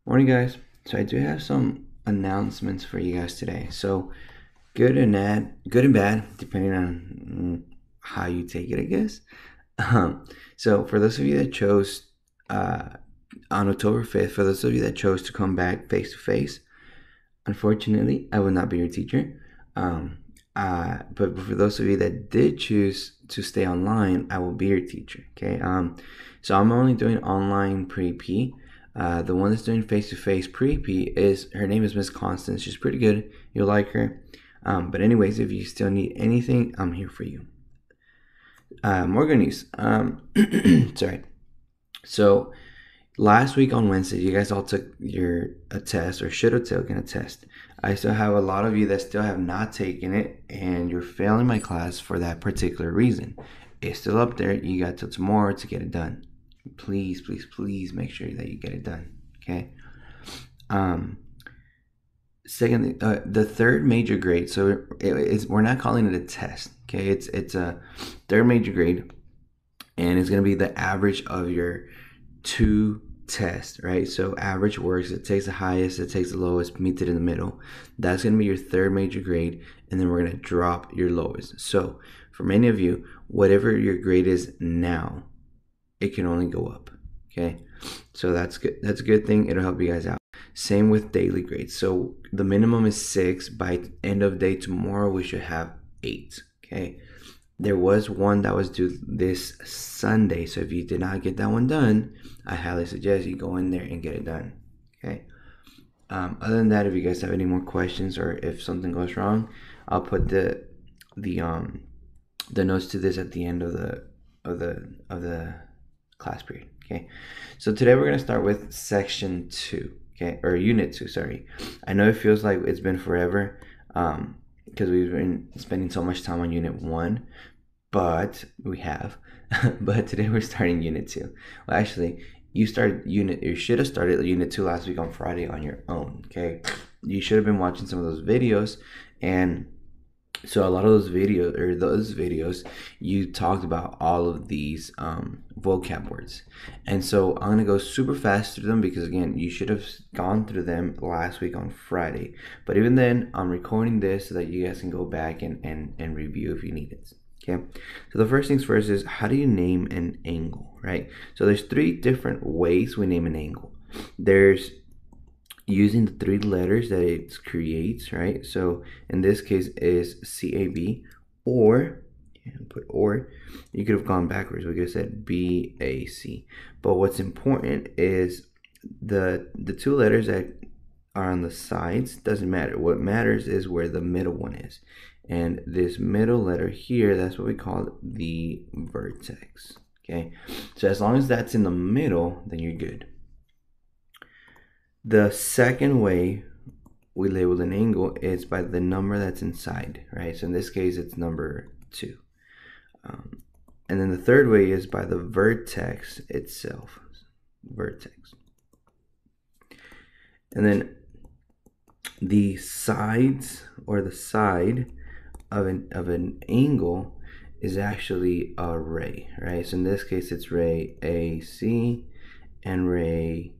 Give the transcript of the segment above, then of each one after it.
Morning, guys. So I do have some announcements for you guys today. So good and bad, depending on how you take it, I guess. So for those of you that chose uh, on October 5th, for those of you that chose to come back face to face, unfortunately, I will not be your teacher. Um, but for those of you that did choose to stay online, I will be your teacher. Okay. So I'm only doing online pre-P. The one that's doing face-to-face pre-P is her name is Miss Constance. She's pretty good. You'll like her. But anyways, if you still need anything, I'm here for you. More good news. Sorry. So last week on Wednesday, you guys all took a test or should have taken a test. I still have a lot of you that still have not taken it, and you're failing my class for that particular reason. It's still up there. You got till tomorrow to get it done. Please, please, please make sure that you get it done. Okay. Um. Second, the third major grade. So we're not calling it a test. Okay. It's a third major grade, and it's gonna be the average of your two tests, right? So average works. It takes the highest, it takes the lowest, meets it in the middle. That's gonna be your third major grade, and then we're gonna drop your lowest. So for many of you, whatever your grade is now, it can only go up. Okay, so that's good. That's a good thing. It'll help you guys out. Same with daily grades. So the minimum is 6. By end of day tomorrow, we should have 8. Okay. There was one that was due this Sunday. So if you did not get that one done, I highly suggest you go in there and get it done. Okay. Other than that, if you guys have any more questions or if something goes wrong, I'll put the um the notes to this at the end of the class period. Okay. So today we're gonna start with section 2. Okay, or unit 2. Sorry. I know it feels like it's been forever, because we've been spending so much time on unit 1, but we have. But today we're starting unit 2. Well, actually, you should have started unit 2 last week on Friday on your own. Okay, you should have been watching some of those videos, and so a lot of those videos you talked about all of these vocab words, and so I'm gonna go super fast through them because again you should have gone through them last week on Friday, but even then I'm recording this so that you guys can go back and review if you need it. Okay, so the first things first is, how do you name an angle, right? So there's 3 different ways we name an angle. There's using the 3 letters that it creates, right? So in this case is CAB, or you could have gone backwards. We could have said BAC. But what's important is the 2 letters that are on the sides doesn't matter. What matters is where the middle one is. And this middle letter here, that's what we call the vertex. Okay. So as long as that's in the middle, then you're good. The second way we label an angle is by the number that's inside, right? So in this case, it's number 2. And then the third way is by the vertex itself, vertex. And then the sides, or the side of an angle, is actually a ray, right? So in this case, it's ray AC and ray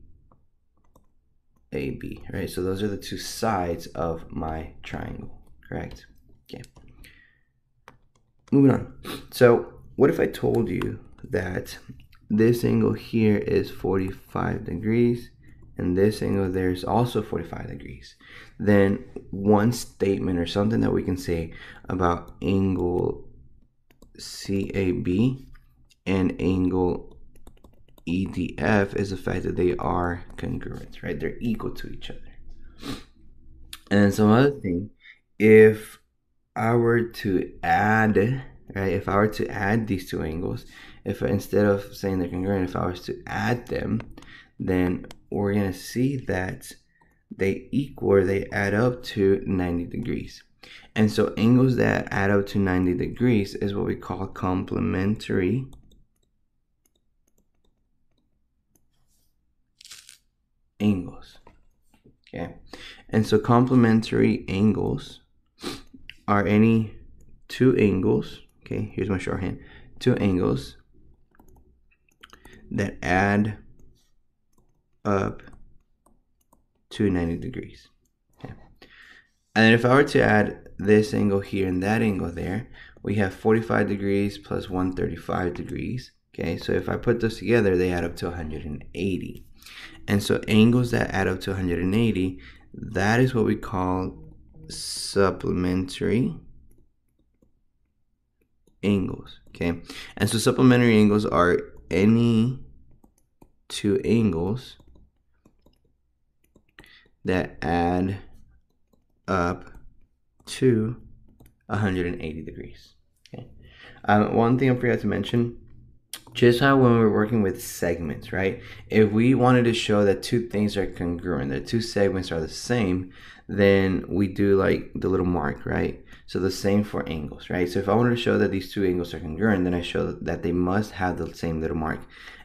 AB, right? So those are the 2 sides of my triangle, correct? Okay. Moving on. So what if I told you that this angle here is 45 degrees and this angle there is also 45 degrees? Then one statement or something that we can say about angle CAB and angle EDF is the fact that they are congruent, right? They're equal to each other. And some other thing, if I were to add, right, if I were to add these 2 angles, if instead of saying they're congruent, if I was to add them, then we're going to see that they equal, or they add up to 90 degrees. And so angles that add up to 90 degrees is what we call complementary angles. Okay, and so complementary angles are any 2 angles. Okay, here's my shorthand: 2 angles that add up to 90 degrees. Okay. And then if I were to add this angle here and that angle there, we have 45 degrees plus 135 degrees. Okay, so if I put those together, they add up to 180. And so angles that add up to 180, that is what we call supplementary angles. Okay, and so supplementary angles are any two angles that add up to 180 degrees. Okay. One thing I forgot to mention, just how when we're working with segments, right? If we wanted to show that two things are congruent, that two segments are the same, then we do like the little mark, right? So the same for angles, right? So if I wanted to show that these two angles are congruent, then I show that they must have the same little mark.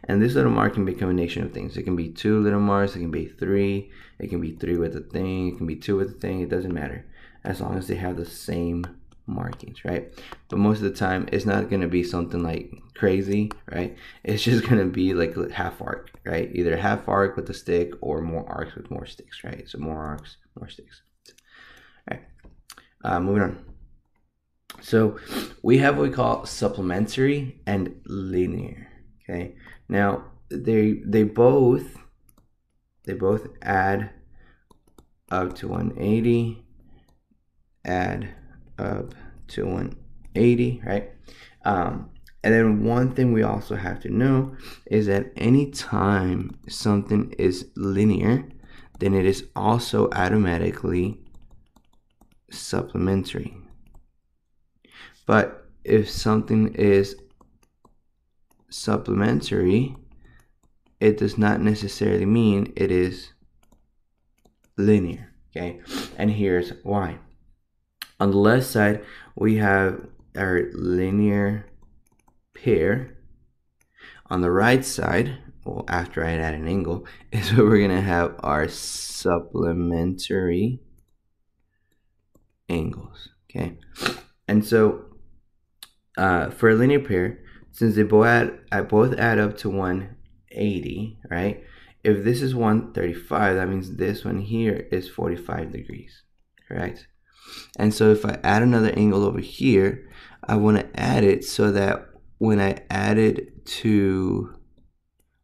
And this little mark can be a combination of things. It can be two little marks, it can be three, it can be three with a thing, it can be two with a thing, it doesn't matter, as long as they have the same markings, right? But most of the time it's not going to be something like crazy, right? It's just going to be like a half arc, right? Either a half arc with a stick or more arcs with more sticks, right? So more arcs, more sticks. All right, moving on. So we have what we call supplementary and linear. Okay, now they both add up to 180, add up to 180, right? And then one thing we also have to know is that anytime something is linear, then it is also automatically supplementary. But if something is supplementary, it does not necessarily mean it is linear, okay? And here's why. On the left side, we have our linear pair. On the right side, well, after I add an angle, is where we're gonna have our supplementary angles, okay? And so for a linear pair, since they both add up to 180, right? If this is 135, that means this one here is 45 degrees, correct? And so if I add another angle over here, I want to add it so that when I add it to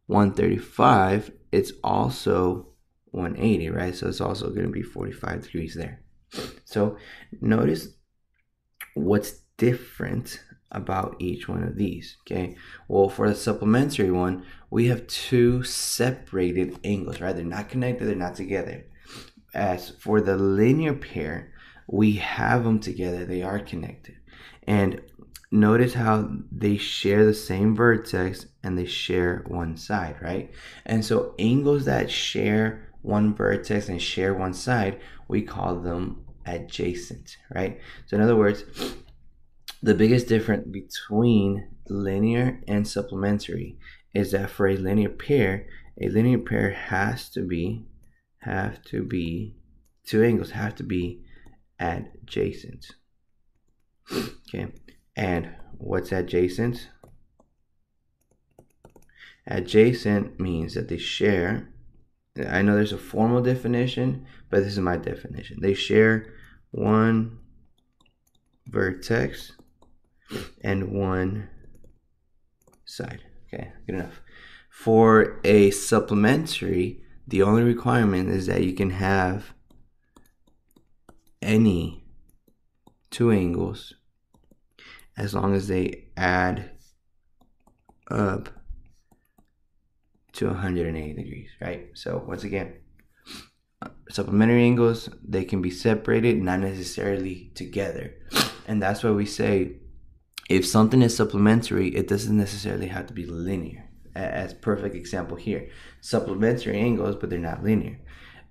135, it's also 180, right? So it's also going to be 45 degrees there. So notice what's different about each one of these, okay? Well, for the supplementary one, we have two separated angles, right? They're not connected, they're not together. As for the linear pair, we have them together, they are connected. And notice how they share the same vertex and they share one side, right? And so angles that share one vertex and share one side, we call them adjacent, right? So in other words, the biggest difference between linear and supplementary is that for a linear pair has to be two angles have to be adjacent. Okay, and what's adjacent? Adjacent means that they share, I know there's a formal definition, but this is my definition. They share one vertex and one side. Okay, good enough. For a supplementary, the only requirement is that you can have any two angles as long as they add up to 180 degrees, right? So once again, supplementary angles, they can be separated, not necessarily together. And that's why we say if something is supplementary, it doesn't necessarily have to be linear. As perfect example here, supplementary angles, but they're not linear.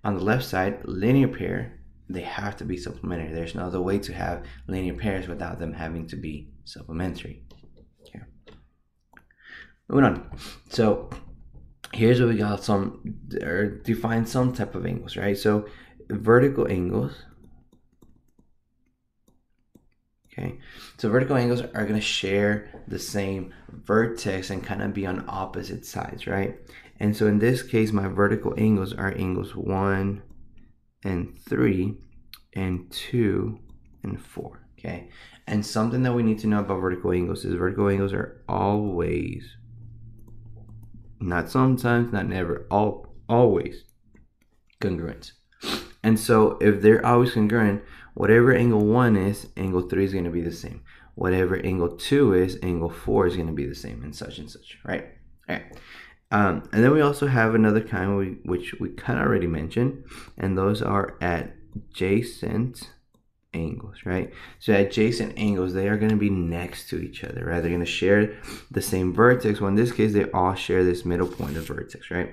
On the left side, linear pair, they have to be supplementary. There's no other way to have linear pairs without them having to be supplementary. Okay. Moving on. So here's what we got, define some type of angles, right? So vertical angles. Okay, so vertical angles are going to share the same vertex and kind of be on opposite sides, right? And so in this case, my vertical angles are angles 1 and 3 and 2 and 4. Okay, and something that we need to know about vertical angles is vertical angles are always, not sometimes, not never, always congruent. And so if they're always congruent, whatever angle 1 is, angle 3 is going to be the same. Whatever angle 2 is, angle 4 is going to be the same, and such, right? All right. And then we also have another kind which we kind of already mentioned, and those are adjacent angles, right? So adjacent angles, they are going to be next to each other, right? They're going to share the same vertex. Well, in this case, they all share this middle point of vertex, right?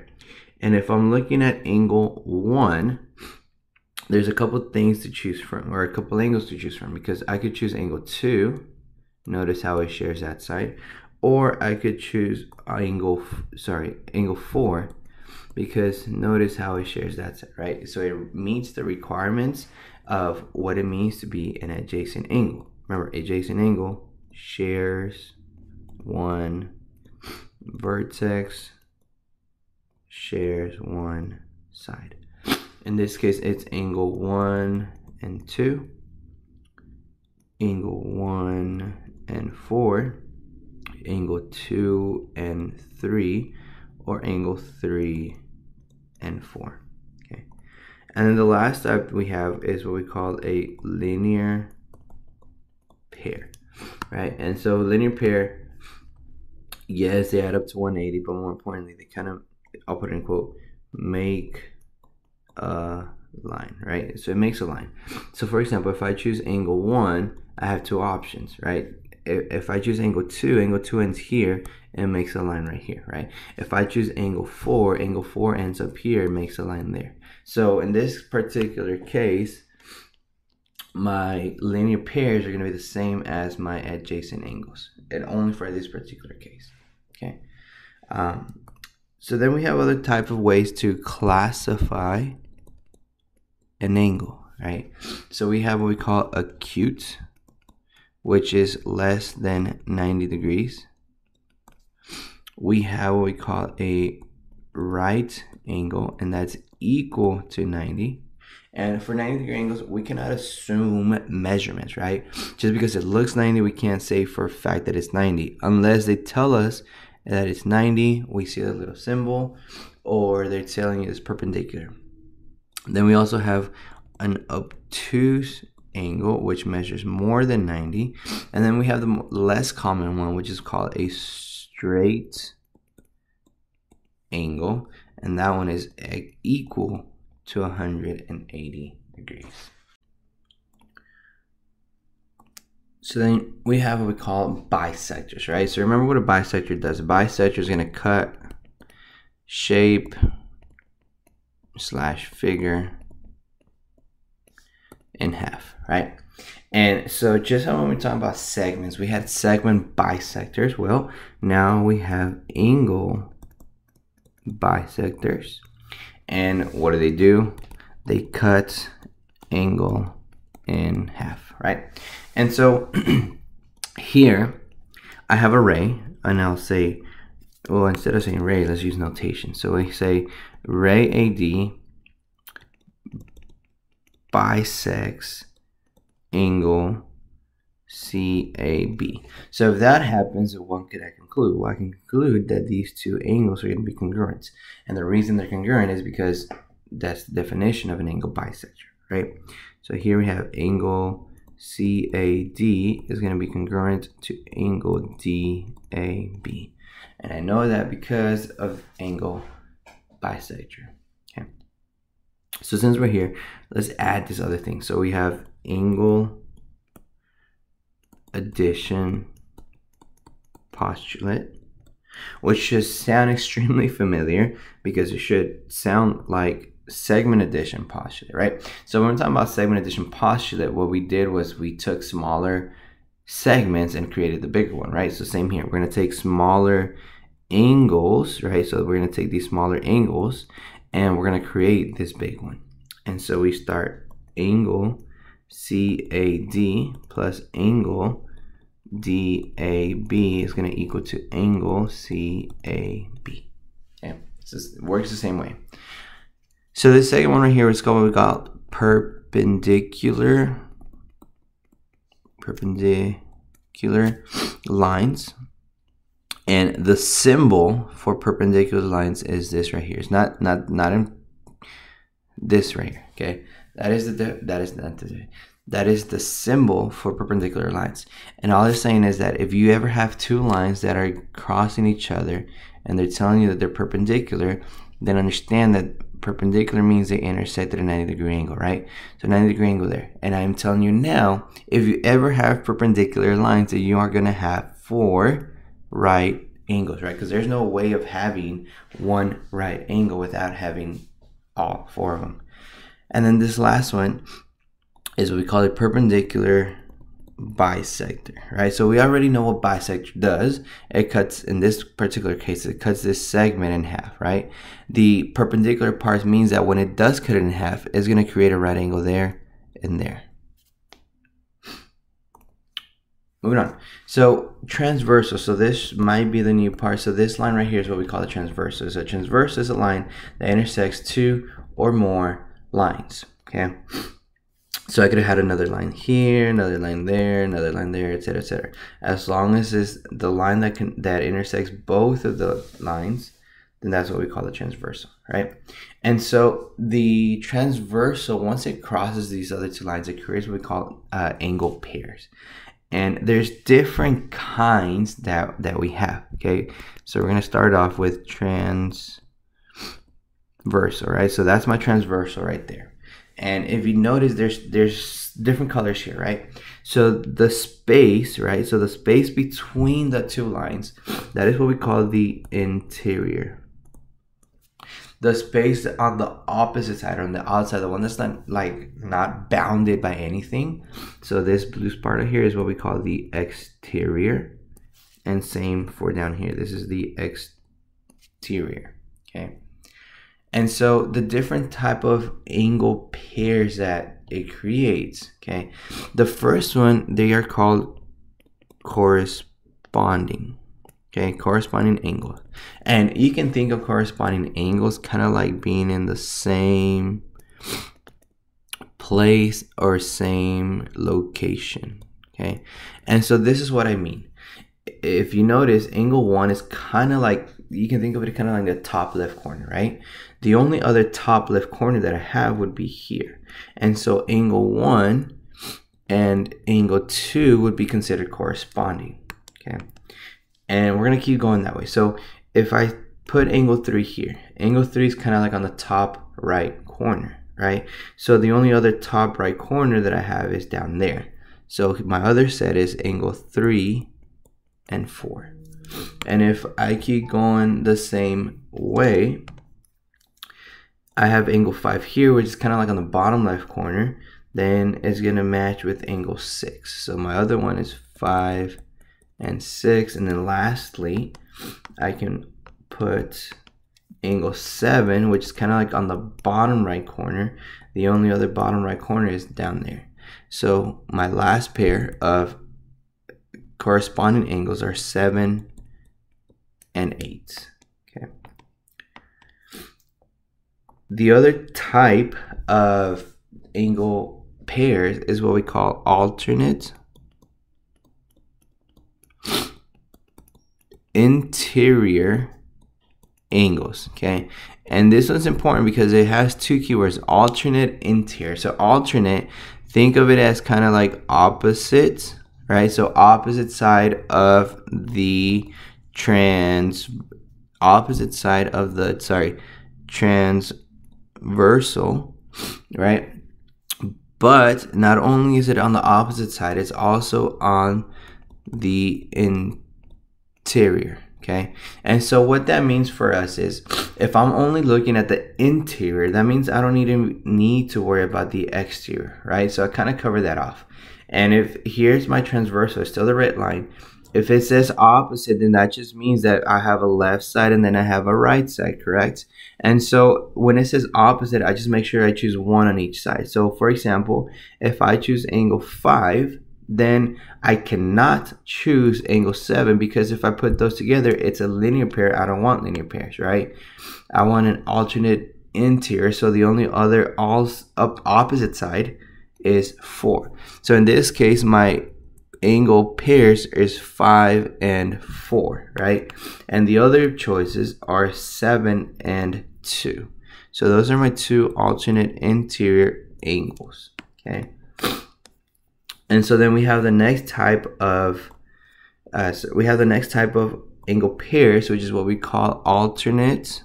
And if I'm looking at angle 1, there's a couple things to choose from, or a couple angles to choose from, because I could choose angle 2. Notice how it shares that side. Or I could choose angle 4, because notice how it shares that side, right? So it meets the requirements of what it means to be an adjacent angle. Remember, adjacent angle shares one vertex, shares one side. In this case, it's angle 1 and 2, angle 1 and 4, angle 2 and 3, or angle 3 and 4. Okay, and then the last type we have is what we call a linear pair, right? And so linear pair, yes, they add up to 180, but more importantly, they kind of, I'll put it in quote, make a line, right? So it makes a line. So for example, if I choose angle 1, I have two options, right? If I choose angle 2 ends here and makes a line right here, right? If I choose angle 4 ends up here and makes a line there. So in this particular case, my linear pairs are going to be the same as my adjacent angles, and only for this particular case. Okay. So then we have other type of ways to classify an angle, right? So we have what we call acute, which is less than 90 degrees. We have what we call a right angle, and that's equal to 90. And for 90-degree angles, we cannot assume measurements, right? Just because it looks 90, we can't say for a fact that it's 90. Unless they tell us that it's 90, we see the little symbol, or they're telling you it's perpendicular. Then we also have an obtuse angle, which measures more than 90. And then we have the less common one, which is called a straight angle. And that one is equal to 180 degrees. So then we have what we call bisectors, right? So remember what a bisector does. A bisector is going to cut shape / figure in half, right? And so just how when we talk about segments, we had segment bisectors. Well, now we have angle bisectors. And what do? They cut angle in half, right? And so here I have a ray, and I'll say, well, instead of saying ray, let's use notation. So we say ray AD bisects angle CAB. So if that happens, what could I conclude? Well, I can conclude that these two angles are going to be congruent. And the reason they're congruent is because that's the definition of an angle bisector, right? So here we have angle CAD is going to be congruent to angle DAB. And I know that because of angle bisector. Okay. So since we're here, let's add this other thing. So we have angle addition postulate, which should sound extremely familiar because it should sound like segment addition postulate, right? So when we're talking about segment addition postulate, what we did was we took smaller segments and created the bigger one, right? So same here, we're going to take smaller angles, right? So we're going to take these smaller angles and we're going to create this big one. And so we start angle CAD plus angle DAB is going to equal to angle CAB. Okay, it works the same way. So this second one right here is called what we call perpendicular lines. And the symbol for perpendicular lines is this right here. It's not in this right here. Okay, that is the symbol for perpendicular lines. And all it's saying is that if you ever have two lines that are crossing each other and they're telling you that they're perpendicular, then understand that perpendicular means they intersect at a 90-degree angle, right? So 90-degree angle there. And I'm telling you now, if you ever have perpendicular lines, that you are going to have 4 right angles, right? Because there's no way of having one right angle without having all 4 of them. And then this last one is what we call a perpendicular bisector, right? So we already know what bisector does. It cuts, in this particular case, it cuts this segment in half, right? The perpendicular part means that when it does cut it in half, it's going to create a right angle there and there. Moving on. So transversal. So this might be the new part. So this line right here is what we call a transversal. So a transversal is a line that intersects 2 or more lines. Okay. So I could have had another line here, another line there, another line there, etc., etc. As long as it's the line that intersects both of the lines, then that's what we call the transversal, right? And so the transversal, once it crosses these other 2 lines, it creates what we call angle pairs. And there's different kinds that we have, okay? So we're going to start off with transversal, right? So that's my transversal right there. And if you notice, there's different colors here, right? So the space, right? So the space between the 2 lines, that is what we call the interior. The space on the opposite side, on the outside, the one that's not bounded by anything. So this blue part here is what we call the exterior. And same for down here. This is the exterior, okay? And so the different type of angle pairs that it creates, okay? The first one, they are called corresponding, okay? Corresponding angles. And you can think of corresponding angles kind of like being in the same place or same location, okay? And so this is what I mean. If you notice, angle 1 is kind of like, you can think of it kind of like the top left corner, right? The only other top left corner that I have would be here. And so angle 1 and angle 2 would be considered corresponding, okay? And we're going to keep going that way. So if I put angle 3 here, angle 3 is kind of like on the top right corner, right? So the only other top right corner that I have is down there. So my other set is angle 3 and 4. And if I keep going the same way, I have angle 5 here, which is kind of like on the bottom left corner. Then it's going to match with angle 6. So my other one is 5 and 6. And then lastly, I can put angle 7, which is kind of like on the bottom right corner. The only other bottom right corner is down there. So my last pair of corresponding angles are 7 and 8. Okay. The other type of angle pairs is what we call alternate interior angles, okay? And this one's important because it has 2 keywords, alternate, interior. So alternate, think of it as kind of like opposite, right? So opposite side of the transversal, right? But not only is it on the opposite side, it's also on the interior, okay? And so what that means for us is, if I'm only looking at the interior, that means I don't need to worry about the exterior, right? So I kind of cover that off. And if here's my transversal, it's still the red line. If it says opposite, then that just means that I have a left side and then I have a right side, correct? And so when it says opposite, I just make sure I choose one on each side. So for example, if I choose angle 5, then I cannot choose angle 7, because if I put those together, it's a linear pair. I don't want linear pairs, right? I want an alternate interior, so the only other opposite side is 4. So in this case, my angle pairs is 5 and 4, right? And the other choices are 7 and 2. So those are my two alternate interior angles, okay? And so then we have the next type of angle pairs, which is what we call alternate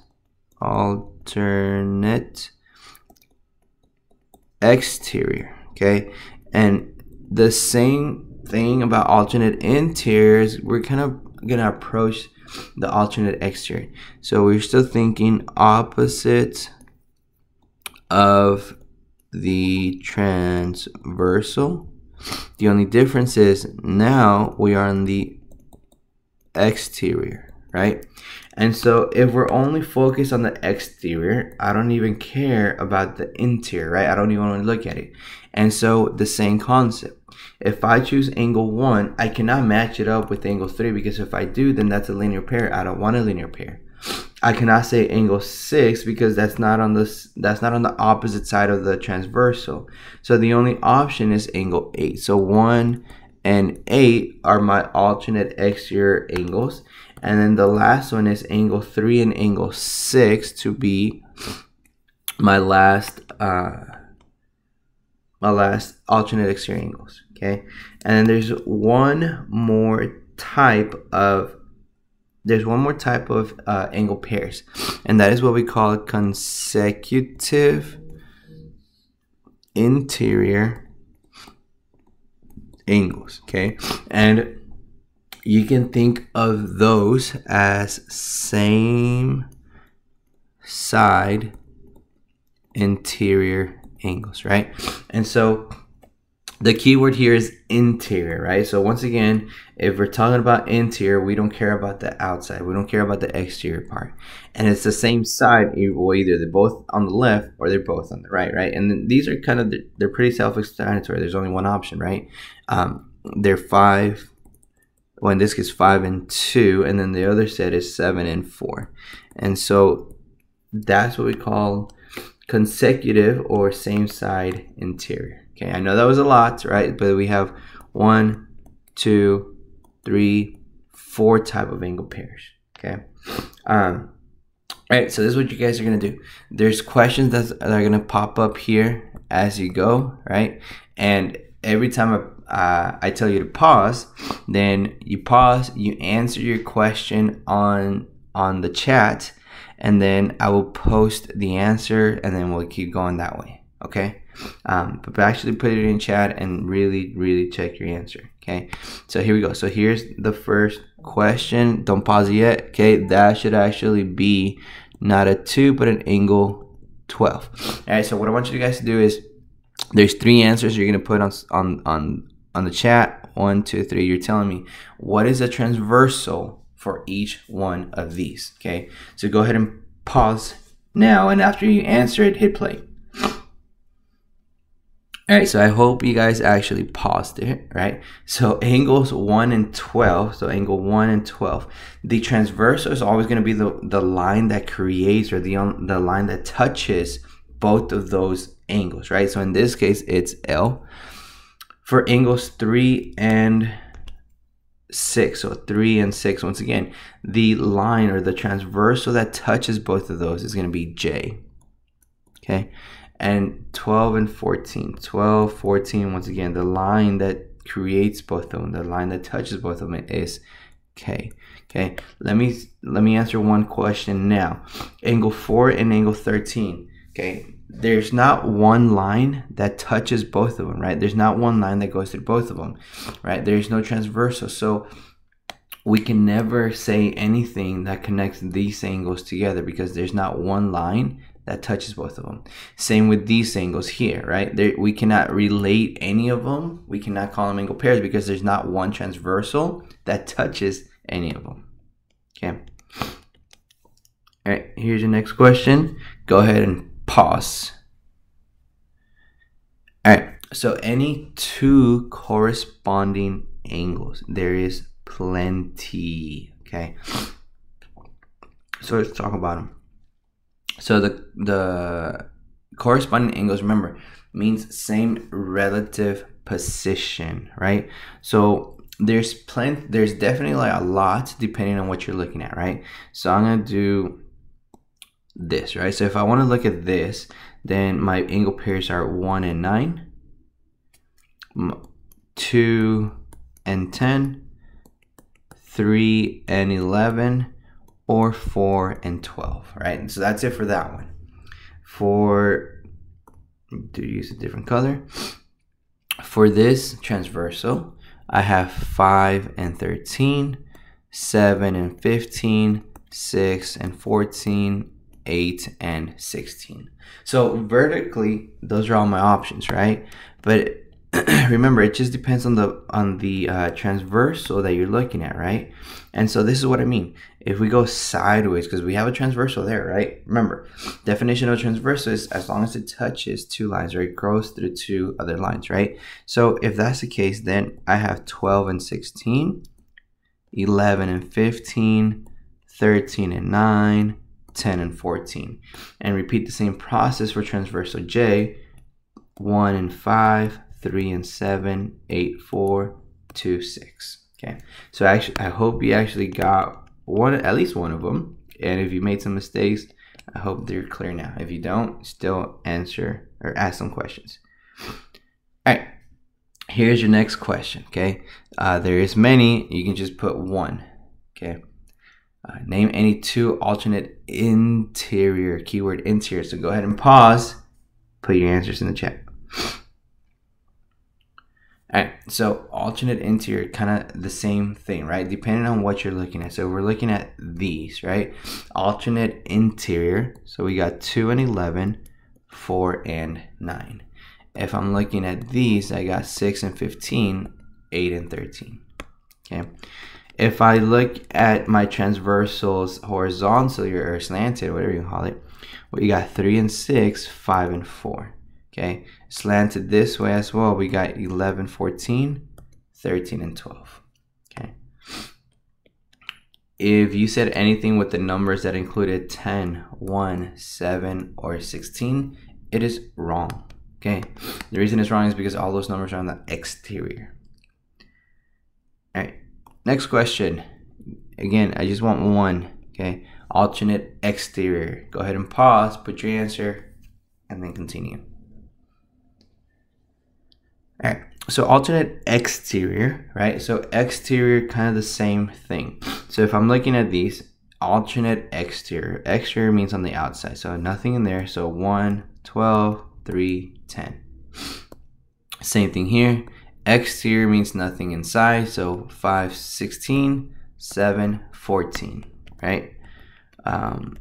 exterior, okay? And the same thing about alternate interiors, we're kind of gonna approach the alternate exterior. So we're still thinking opposite of the transversal. The only difference is now we are on the exterior, right? And so if we're only focused on the exterior, I don't even care about the interior, right? I don't even want to look at it. And so the same concept. If I choose angle 1, I cannot match it up with angle 3, because if I do, then that's a linear pair. I don't want a linear pair. I cannot say angle 6 because that's not on the opposite side of the transversal. So the only option is angle 8. So 1 and 8 are my alternate exterior angles. And then the last one is angle 3 and angle 6 to be my last alternate exterior angles. Okay, and then there's one more type of angle pairs, and that is what we call consecutive interior angles. Okay, and you can think of those as same side interior angles, right? And so the key word here is interior, right? So once again, if we're talking about interior, we don't care about the outside. We don't care about the exterior part. And it's the same side, either they're both on the left or they're both on the right? And these are they're pretty self-explanatory. There's only one option, right? They're 5, well, in this case, 5 and 2, and then the other set is 7 and 4. And so that's what we call consecutive or same side interior. Okay, I know that was a lot, right? But we have 1, 2, 3, 4 type of angle pairs. Okay. All right, so this is what you guys are gonna do. There's questions that are gonna pop up here as you go, right? And every time I tell you to pause, then you pause, you answer your question on the chat, and then I will post the answer, and then we'll keep going that way. Okay. But actually put it in chat and really check your answer. Okay, so here we go. So here's the first question. Don't pause it yet. Okay, that should actually be not a 2 but an angle 12. All right, so what I want you guys to do is there's 3 answers you're gonna put on the chat. 1, 2, 3. You're telling me what is a transversal for each one of these. Okay, so go ahead and pause now, and after you answer it, hit play. All right, so I hope you guys actually paused it, right? So angles 1 and 12, so angle 1 and 12. The transversal is always going to be the line that creates, or the line that touches both of those angles, right? So in this case, it's L. For angles 3 and 6, so 3 and 6, once again, the line or the transversal that touches both of those is going to be J, okay? And 12 and 14, 12, 14, once again, the line that creates both of them, the line that touches both of them is K. Okay, let me answer one question now. Angle 4 and angle 13. Okay, there's not one line that touches both of them, right? There's not one line that goes through both of them, right? There's no transversal, so we can never say anything that connects these angles together because there's not one line that touches both of them. Same with these angles here, right? We cannot relate any of them. We cannot call them angle pairs because there's not one transversal that touches any of them. Okay. All right, here's your next question. Go ahead and pause. All right, so any 2 corresponding angles, there is plenty. Okay, so let's talk about them. So the corresponding angles, remember, means same relative position, right? So there's definitely like a lot depending on what you're looking at, right? So I'm gonna do this, right? So if I want to look at this, then my angle pairs are 1 and 9, 2 and 10, 3 and 11, or 4 and 12, right? And so that's it for that one. To use a different color, for this transversal, I have 5 and 13, 7 and 15, 6 and 14, 8 and 16. So vertically, those are all my options, right? But remember, it just depends on the transversal that you're looking at, right? And so this is what I mean. If we go sideways, because we have a transversal there, right? Remember, definition of transversal is as long as it touches two lines, or it goes through two other lines, right? So if that's the case, then I have 12 and 16, 11 and 15, 13 and 9, 10 and 14. And repeat the same process for transversal J, 1 and 5, 3 and 7, 8, 4, 2, 6. Okay, so actually, I hope you actually got at least one of them. And if you made some mistakes, I hope they're clear now. If you don't, still answer or ask some questions. All right, here's your next question. Okay, there is many. You can just put one. Okay, name any two alternate interior, keyword interior. So go ahead and pause. Put your answers in the chat. Alright, so alternate interior, kind of the same thing, right? Depending on what you're looking at. So we're looking at these, right? Alternate interior. So we got 2 and 11, 4 and 9. If I'm looking at these, I got 6 and 15, 8 and 13. Okay. If I look at my transversals horizontally or slanted, whatever you call it, we got 3 and 6, 5 and 4. Okay, slanted this way as well, we got 11, 14, 13, and 12. Okay. If you said anything with the numbers that included 10, 1, 7, or 16, it is wrong. Okay, the reason it's wrong is because all those numbers are on the exterior. All right, next question. Again, I just want one. Okay, alternate exterior. Go ahead and pause, put your answer, and then continue. All right, so alternate exterior, right? So exterior, kind of the same thing. So if I'm looking at these, alternate exterior. Exterior means on the outside, so nothing in there. So 1, 12, 3, 10. Same thing here. Exterior means nothing inside, so 5, 16, 7, 14, right? And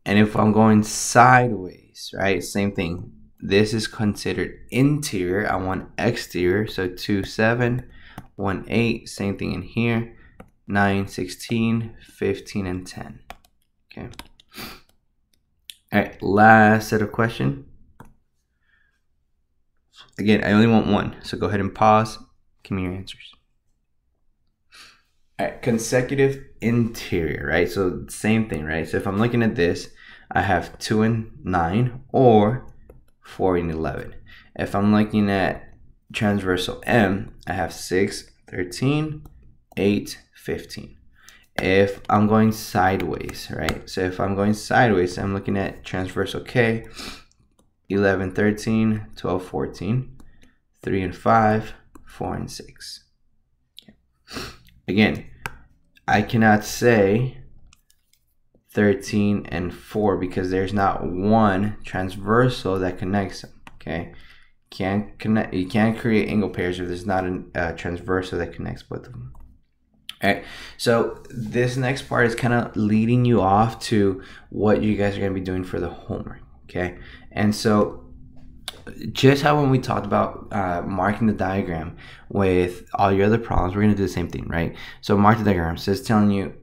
if I'm going sideways, right? Same thing. This is considered interior. I want exterior, so 2, 7, 1, 8. Same thing in here. 9, 16, 15, and 10. Okay. All right, last set of questions. Again, I only want one, so go ahead and pause. Give me your answers. All right, consecutive interior, right? So same thing, right? So if I'm looking at this, I have 2 and 9 or 4 and 11. If I'm looking at transversal M, I have 6, 13, 8, 15. If I'm going sideways, right? So if I'm going sideways, I'm looking at transversal K, 11, 13, 12, 14, 3 and 5, 4 and 6. Okay. Again, I cannot say 13 and 4 because there's not one transversal that connects them. Okay, you can't create angle pairs if there's not a transversal that connects both of them. All right, so this next part is kind of leading you off to what you guys are going to be doing for the homework. Okay, and so just how when we talked about marking the diagram with all your other problems, we're going to do the same thing, right? So mark the diagram. So it's telling you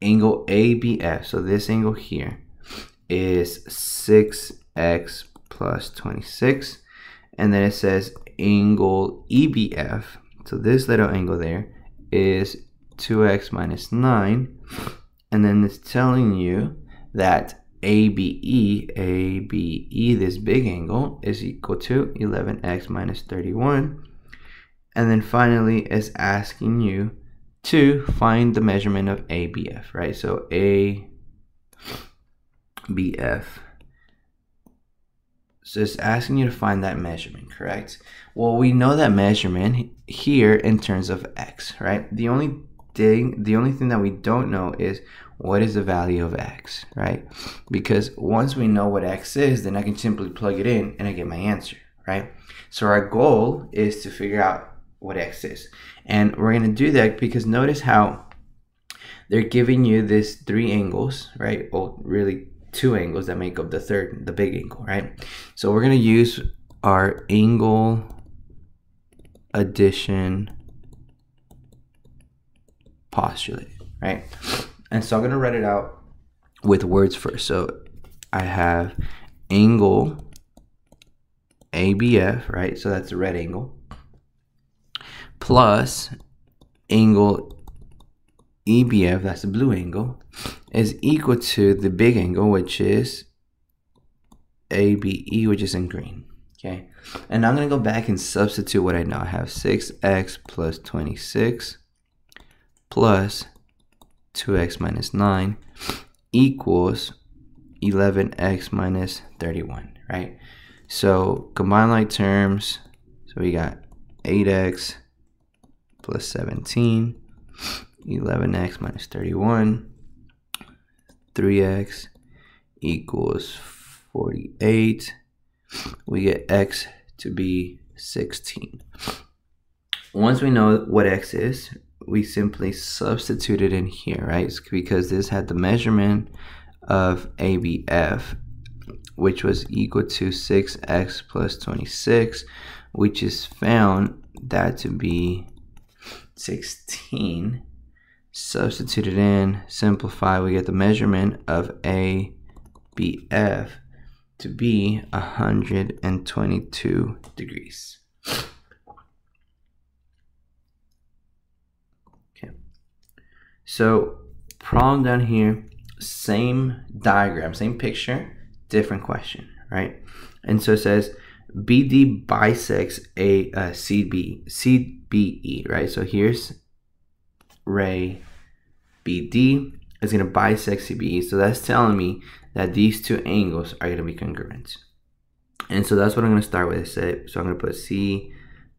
angle ABF. So this angle here is 6x plus 26. And then it says angle EBF. So this little angle there is 2x minus 9. And then it's telling you that ABE, this big angle, is equal to 11x minus 31. And then finally, it's asking you to find the measurement of ABF, right? So ABF. So it's asking you to find that measurement, correct? Well, we know that measurement here in terms of x, right? The only thing that we don't know is what is the value of x, right? Because once we know what x is, then I can simply plug it in and I get my answer, right? So our goal is to figure out what x is. And we're going to do that because notice how they're giving you this 3 angles, right? Well, really 2 angles that make up the big angle, right? So we're going to use our angle addition postulate, right? And so I'm going to write it out with words first. So I have angle ABF, right? So that's the red angle, plus angle EBF, that's the blue angle, is equal to the big angle, which is ABE, which is in green. Okay, and I'm going to go back and substitute what I know. I have 6x plus 26 plus 2x minus 9 equals 11x minus 31, right? So combine like terms, so we got 8x plus 17, 11x minus 31, 3x equals 48. We get x to be 16. Once we know what x is, we simply substitute it in here, right? It's because this had the measurement of ABF, which was equal to 6x plus 26, which is found that to be 16. Substitute it in, simplify, we get the measurement of ABF to be 122 degrees. Okay, so problem down here, same diagram, same picture, different question, right? And so it says BD bisects a CBE, right? So here's ray BD is going to bisect CBE. So that's telling me that these 2 angles are going to be congruent. And so that's what I'm going to start with. So I'm going to put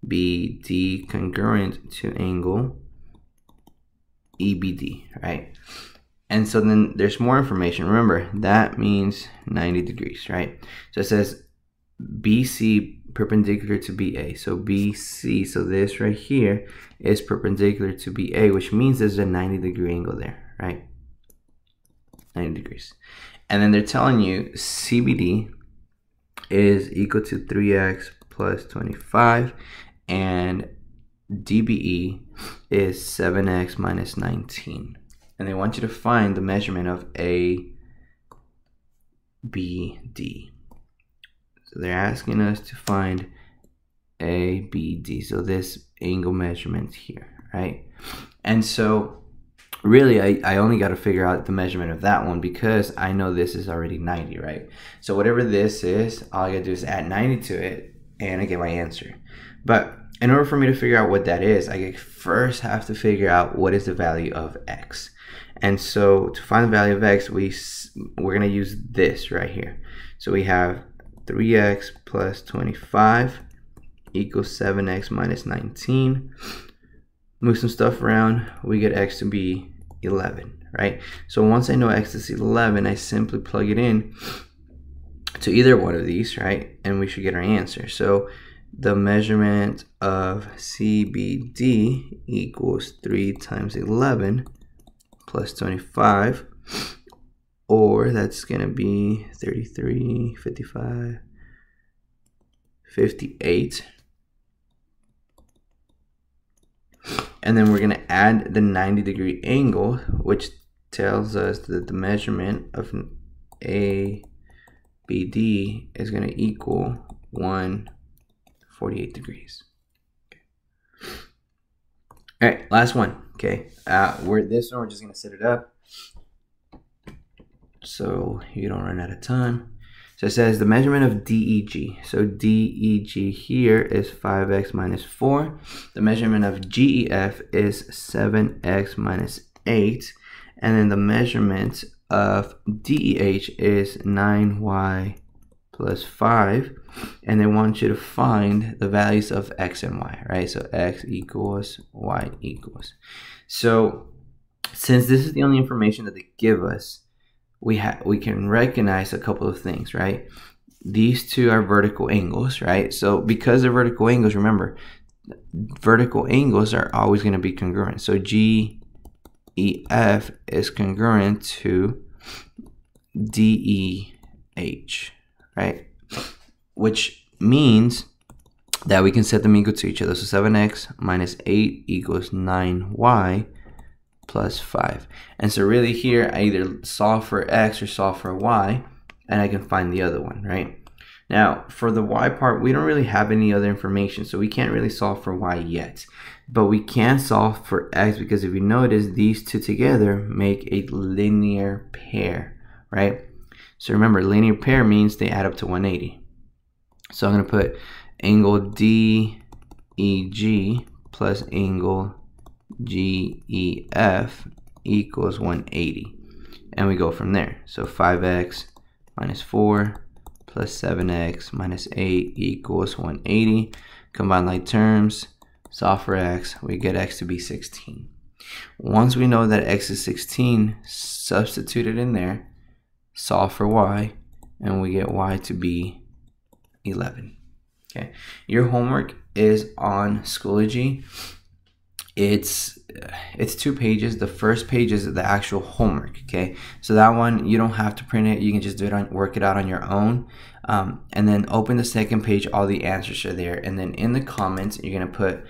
CBD congruent to angle EBD, right? And so then there's more information. Remember, that means 90 degrees, right? So it says BC perpendicular to BA. So BC, so this right here is perpendicular to BA, which means there's a 90-degree angle there, right? 90 degrees. And then they're telling you CBD is equal to 3x plus 25, and DBE is 7x minus 19. And they want you to find the measurement of ABD. So they're asking us to find ABD, so this angle measurement here, right? And so really I only got to figure out the measurement of that one because I know this is already 90, right? So whatever this is, all I gotta do is add 90 to it and I get my answer. But in order for me to figure out what that is, I first have to figure out what is the value of x. And so to find the value of x, we're gonna use this right here. So we have 3x plus 25 equals 7x minus 19. Move some stuff around, we get x to be 11, right? So once I know x is 11, I simply plug it in to either one of these, right? And we should get our answer. So the measurement of CBD equals 3 times 11 plus 25, or that's going to be 33, 55, 58. And then we're going to add the 90-degree angle, which tells us that the measurement of ABD is going to equal 148 degrees. Okay. All right, last one. Okay, this one we're just going to set it up. so you don't run out of time. So it says the measurement of DEG. So DEG here is 5x minus 4. The measurement of GEF is 7x minus 8. And then the measurement of DEH is 9y plus 5. And they want you to find the values of x and y, right? So x equals, y equals. So since this is the only information that they give us, we can recognize a couple of things, right? These two are vertical angles, right? So because they're vertical angles, remember, vertical angles are always going to be congruent. So GEF is congruent to DEH, right? Which means that we can set them equal to each other. So 7x minus 8 equals 9y plus 5. And so really here, I either solve for x or solve for y, and I can find the other one, right? Now, for the y part, we don't really have any other information, so we can't really solve for y yet. But we can solve for x because if you notice, these two together make a linear pair, right? So remember, linear pair means they add up to 180. So I'm going to put angle DEG plus angle GEF equals 180. And we go from there. So 5x minus 4 plus 7x minus 8 equals 180. Combine like terms, solve for x, we get x to be 16. Once we know that x is 16, substitute it in there, solve for y, and we get y to be 11. Okay, your homework is on Schoology. It's 2 pages. The first page is the actual homework. Okay, so that one you don't have to print it. You can just do it on, work it out on your own. And then open the second page. All the answers are there. And then in the comments, you're gonna put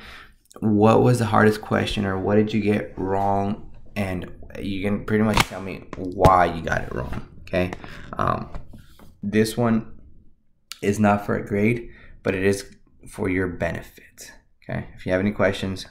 what was the hardest question or what did you get wrong, and you can pretty much tell me why you got it wrong. Okay, this one is not for a grade, but it is for your benefit. Okay, if you have any questions,